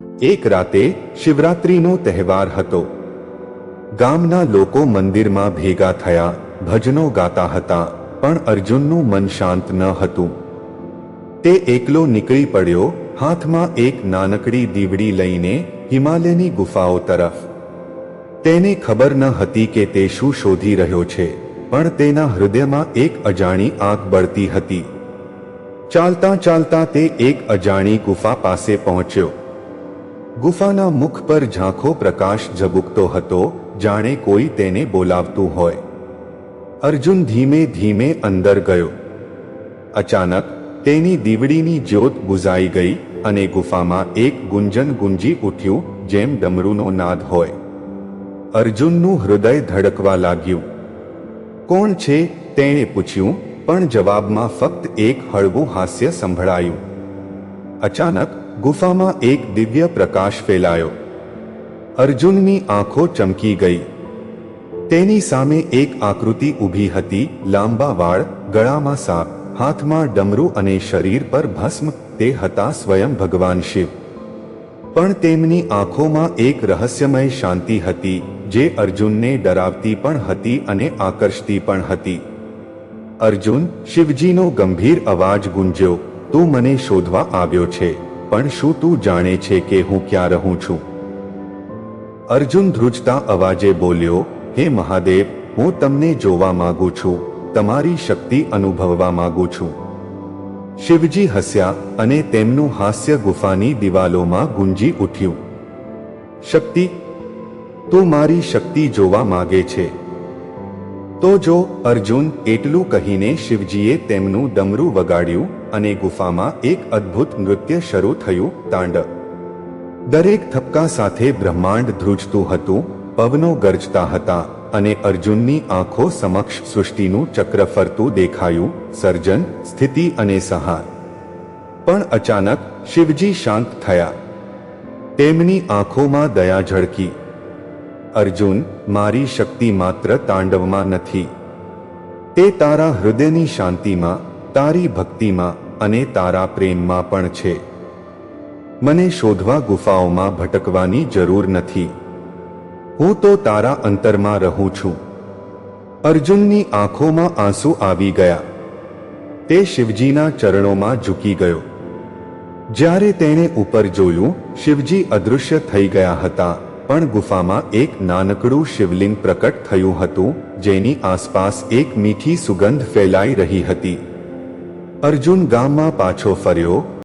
એક રાતે શિવરાત્રીનો તહેવાર હતો. ગામના લોકો મંદિરમાં ભેગા થયા, ભજનો ગાતા હતા, પણ અર્જુનનું મન શાંત ન હતું. તે એકલો નીકળી પડ્યો, હાથમાં એક નાનકડી દીવડી લઈને હિમાલયની ગુફાઓ તરફ. તેને ખબર ન હતી કે તે શું શોધી રહ્યો છે, પણ તેના હૃદયમાં એક અજાણી આગ બળતી હતી. ચાલતા ચાલતા તે એક અજાણી ગુફા પાસે પહોંચ્યો. ગુફાના મુખ પર ઝાંખો પ્રકાશ ઝબૂકતો હતો, જાણે કોઈ તેને બોલાવતું હોય. અર્જુન ધીમે ધીમે અંદર ગયો. અચાનક તેની દીવડીની જ્યોત બુઝાઈ ગઈ અને ગુફામાં એક ગુંજન ગુંજી ઉઠ્યું, જેમ ડમરૂનો નાદ હોય. અર્જુનનું હૃદય ધડકવા લાગ્યું. કોણ છે? તેણે પૂછ્યું, પણ જવાબમાં ફક્ત એક હળવું હાસ્ય સંભળાયું. અચાનક ગુફામાં એક દિવ્ય પ્રકાશ ફેલાયો. અર્જુનની આંખો ચમકી ગઈ. તેની સામે એક આકૃતિ ઊભી હતી, લાંબા વાળ, ગળામાં સાપ, હાથમાં ડમરું અને શરીર પર ભસ્મ. તે હતા સ્વયં ભગવાન શિવ. પણ તેમની આંખોમાં એક રહસ્યમય શાંતિ હતી, જે અર્જુનને ડરાવતી પણ હતી અને આકર્ષતી પણ હતી. અર્જુન, શિવજીનો ગંભીર અવાજ ગુંજ્યો, તું મને શોધવા આવ્યો છે, પણ શું તું જાણે છે કે હું ક્યાં રહું છું? અર્જુન ધ્રુજતા અવાજે બોલ્યો, હે મહાદેવ, હું તમને જોવા માંગુ છું, તમારી શક્તિ અનુભવવા માંગુ છું. શિવજી હસ્યા અને તેમનું હાસ્ય ગુફાની દિવાલોમાં ગુંજી ઉઠ્યું. શક્તિ? તું મારી શક્તિ જોવા માંગે છે? તો જો. અર્જુન એટલું કહીને શિવજીએ તેમનું ડમરું વગાડ્યું અને ગુફામાં એક અદ્ભુત નૃત્ય શરૂ થયું, તાંડવ. દરેક થપકા સાથે બ્રહ્માંડ ધ્રુજતું હતું, પવનો ગરજતા હતા અને અર્જુનની આંખો સમક્ષ સૃષ્ટિનું ચક્ર ફરતું દેખાયું, સર્જન, સ્થિતિ અને સંહાર. પણ અચાનક શિવજી શાંત થયા. તેમની આંખોમાં દયા ઝળકી. અર્જુન, મારી શક્તિ માત્ર તાંડવમાં નથી. તે તારા હૃદયની શાંતિમાં, તારી ભક્તિમાં અને તારા પ્રેમમાં પણ છે. મને શોધવા ગુફાઓમાં ભટકવાની જરૂર નથી. હું તો તારા અંતરમાં રહું છું. અર્જુનની આંખોમાં આંસુ આવી ગયા. તે શિવજીના ચરણોમાં ઝૂકી ગયો. જ્યારે તેણે ઉપર જોયું, શિવજી અદૃશ્ય થઈ ગયા હતા, પણ ગુફામાં એક નાનકડું શિવલિંગ પ્રકટ થયું હતું, જેની આસપાસ એક મીઠી સુગંધ ફેલાઈ રહી હતી. અર્જુન ગામમાં પાછો ફર્યો.